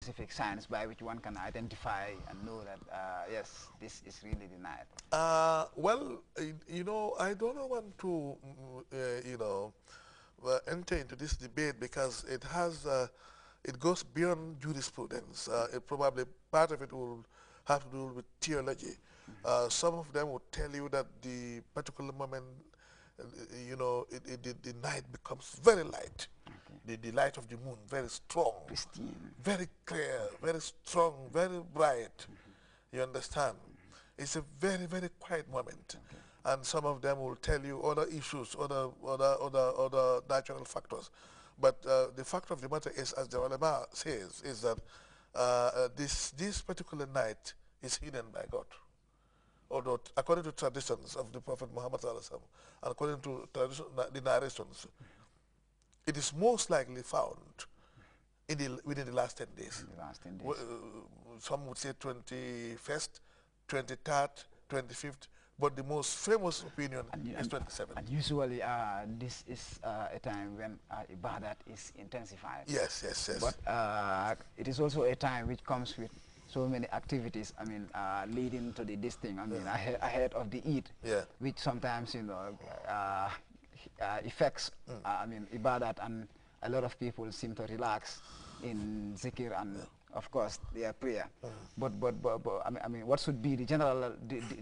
specific signs by which one can identify and know that, yes, this is really the night? Well, you know, I don't want to, you know, enter into this debate because it has, it goes beyond jurisprudence. It probably, part of it will have to do with theology. Some of them will tell you that the particular moment, you know, the night becomes very light. The light of the moon, very strong, Pristine. very clear, very strong, very bright. You understand? It's a very, very quiet moment. And some of them will tell you other issues, other natural factors. But the fact of the matter is, as the ulama says, is that this particular night is hidden by God. Although, according to traditions of the Prophet Muhammad and according to the narrations, it is most likely found within the last 10 days. In the last 10 days. Some would say 21st, 23rd, 25th, but the most famous opinion is 27th. And usually this is a time when ibadat is intensified. Yes, yes, yes. But it is also a time which comes with so many activities, I mean, leading to this thing, I mean, ahead of the Eid, which sometimes, you know, affects, I mean, ibadat, and a lot of people seem to relax in zikr and, of course, their prayer. But I mean, what should be the general,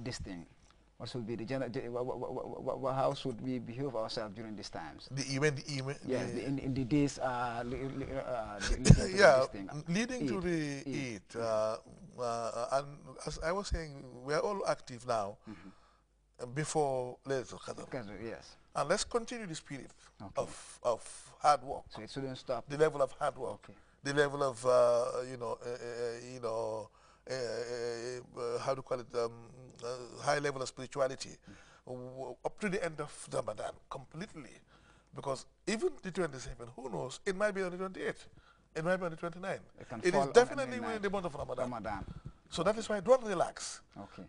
this thing? What should be the general, how should we behave ourselves during these times? Yes, in the days leading to the Eid. And as I was saying, we are all active now before Laylatul Qadr. Yes. And let's continue the spirit of hard work. So it shouldn't stop. The level of hard work, the level of how to call it, high level of spirituality, up to the end of Ramadan completely, because even the 27th, who knows? It might be on the 28th. It might be on the 29th. It is definitely within the month of Ramadan. So that is why don't relax.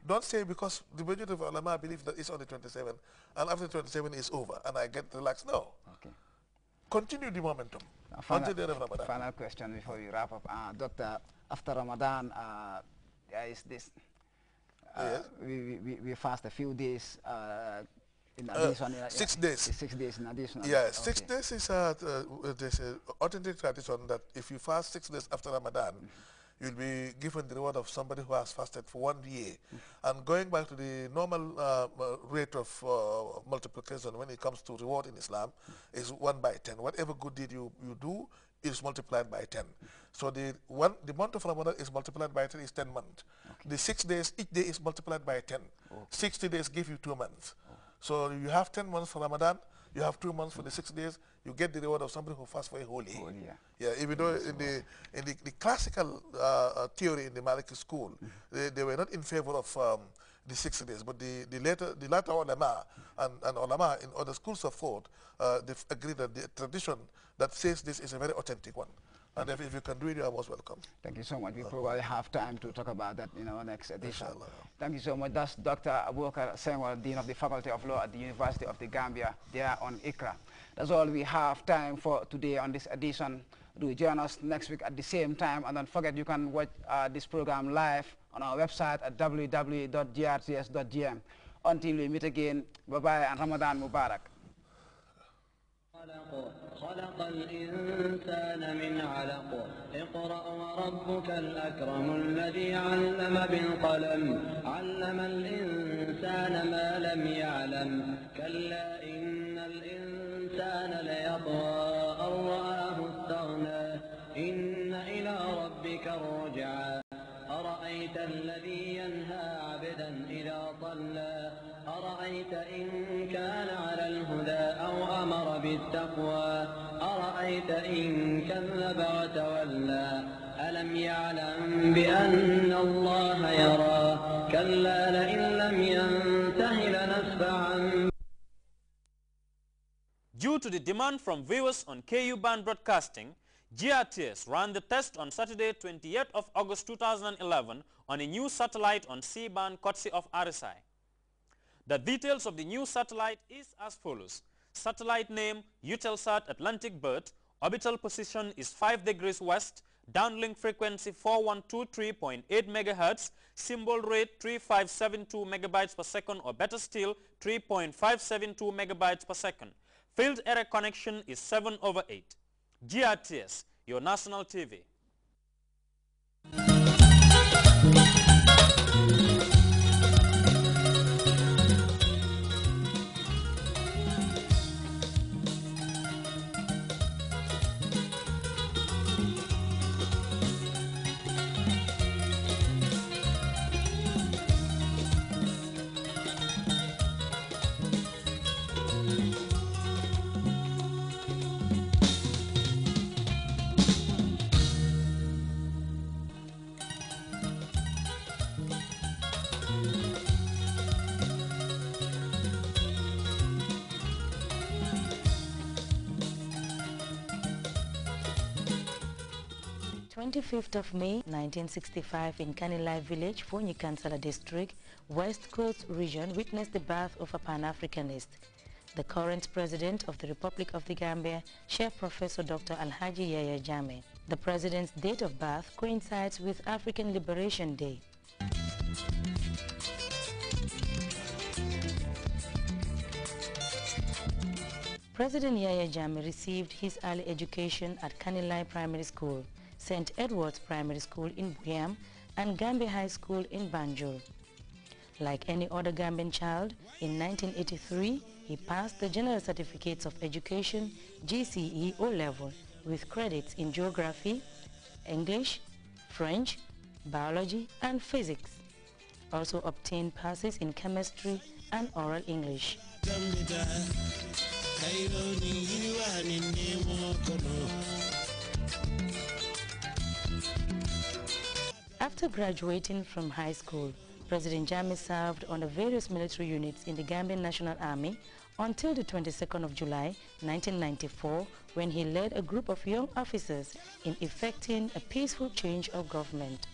Don't say because the majority of ulama believe that it's on the 27th and after the 27 is over and I get relaxed. No. Continue the momentum until the end of Ramadan. Final question before we wrap up. Doctor, after Ramadan, there is this, we fast a few days in addition. 6 days. 6 days in addition. Yeah, 6 days is there's an authentic tradition that if you fast 6 days after Ramadan, you'll be given the reward of somebody who has fasted for 1 year. And going back to the normal rate of multiplication when it comes to reward in Islam is 1 by 10. Whatever good deed you do is multiplied by 10. So the month of Ramadan is multiplied by 10 is 10 months. The 6 days, each day is multiplied by 10. 60 days give you 2 months. So you have 10 months for Ramadan, you have 2 months for the 6 days, you get the reward of somebody who fasts for a whole year. Yeah, even though in the classical theory in the Maliki school, they were not in favor of the 6 days, but the latter ulama and ulama in other schools of thought, they've agreed that the tradition that says this is a very authentic one. And if you can do it, you are most welcome. Thank you so much. We probably have time to talk about that in our next edition. Thank you so much. That's Dr. Abubakar Senghor, Dean of the Faculty of Law at the University of the Gambia, there on ICRA. That's all we have time for today on this edition. Do join us next week at the same time. And don't forget, you can watch this program live on our website at www.grts.gm. Until we meet again, bye-bye and Ramadan Mubarak. خلق الإنسان من علق اقرأ وربك الأكرم الذي علم بالقلم علم الإنسان ما لم يعلم كلا إن الإنسان ليطغى أن رآه استغنى إن إلى ربك الرجعى أرأيت الذي ينهى عبدا إذا صلى أرأيت إن كان على الهدى أو أمر بالتقوى أرأيت إن كذب وتولى ألم يعلم بأن الله يرى كلا لئن لم ينته لنسفعا. Due to the demand from viewers on KU band broadcasting, GRTS ran the test on Saturday 28th of August 2011 on a new satellite on C-band courtesy of RSI. The details of the new satellite is as follows. Satellite name Eutelsat Atlantic Bird, orbital position is 5 degrees west, downlink frequency 4123.8 MHz, symbol rate 3572 megabytes per second, or better still 3.572 megabytes per second. Field area connection is 7/8. GRTS, your national TV. On 25th of May 1965 in Kanilai village, Fonyi Kansala district, West Coast region witnessed the birth of a Pan-Africanist. The current president of the Republic of the Gambia, Chief Professor Dr. Alhaji Yaya Jammeh. The president's date of birth coincides with African Liberation Day. President Yaya Jammeh received his early education at Kanilai Primary School, St. Edward's Primary School in Buyam, and Gambia High School in Banjul. Like any other Gambian child, in 1983, he passed the General Certificates of Education GCE O-Level with credits in Geography, English, French, Biology, and Physics. Also obtained passes in Chemistry and Oral English. After graduating from high school, President Jammeh served under various military units in the Gambian National Army until the 22nd of July 1994, when he led a group of young officers in effecting a peaceful change of government.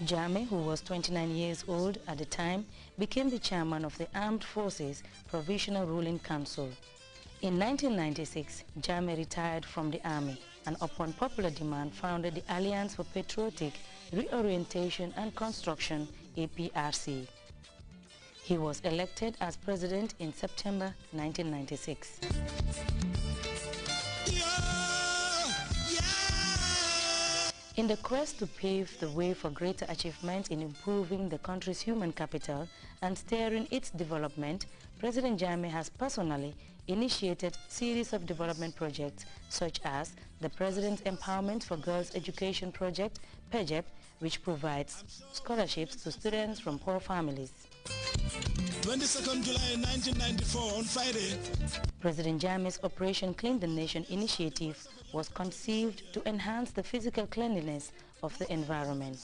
Jammeh, who was 29 years old at the time, became the chairman of the Armed Forces Provisional Ruling Council. In 1996, Jammeh retired from the army and upon popular demand founded the Alliance for Patriotic Reorientation and Construction, APRC. He was elected as president in September 1996. In the quest to pave the way for greater achievements in improving the country's human capital and steering its development, President Jammeh has personally initiated a series of development projects such as the President's Empowerment for Girls Education Project, PEGEP, which provides scholarships to students from poor families. 22nd July 1994 on Friday. President Jammeh's Operation Clean the Nation initiative was conceived to enhance the physical cleanliness of the environment.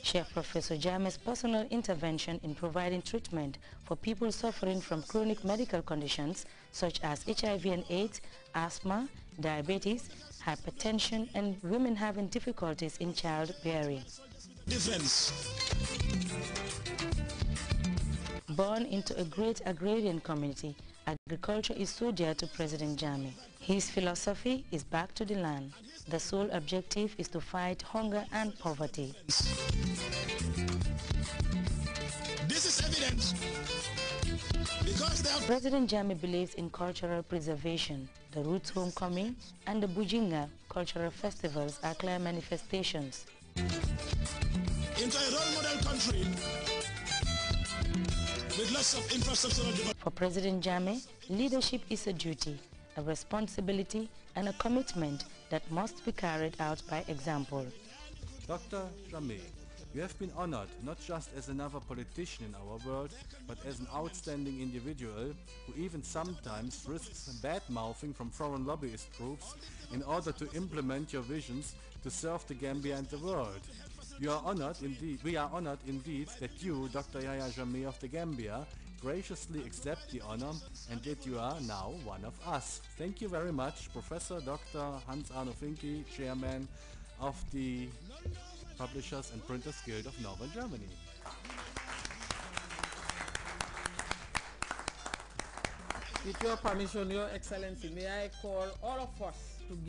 Chief Professor Jammeh's personal intervention in providing treatment for people suffering from chronic medical conditions such as HIV and AIDS, asthma, diabetes, hypertension, and women having difficulties in childbearing. Defense. Born into a great agrarian community, agriculture is so dear to President Jammeh. His philosophy is back to the land. The sole objective is to fight hunger and poverty. This is evident because President Jammeh believes in cultural preservation. The Roots Homecoming and the Bujinga cultural festivals are clear manifestations. Into a role model country with lots of infrastructural development. For President Jammeh, leadership is a duty, a responsibility, and a commitment that must be carried out by example. Dr. Jammeh, you have been honored not just as another politician in our world, but as an outstanding individual who even sometimes risks bad-mouthing from foreign lobbyist groups in order to implement your visions to serve the Gambia and the world. We are honored indeed that you, Dr. Yaya Jammeh of the Gambia, graciously accept the honor and that you are now one of us. Thank you very much, Professor Dr. Hans-Arno Finke, Chairman of the Publishers and Printers Guild of Northern Germany. With your permission, Your Excellency, may I call all of us to give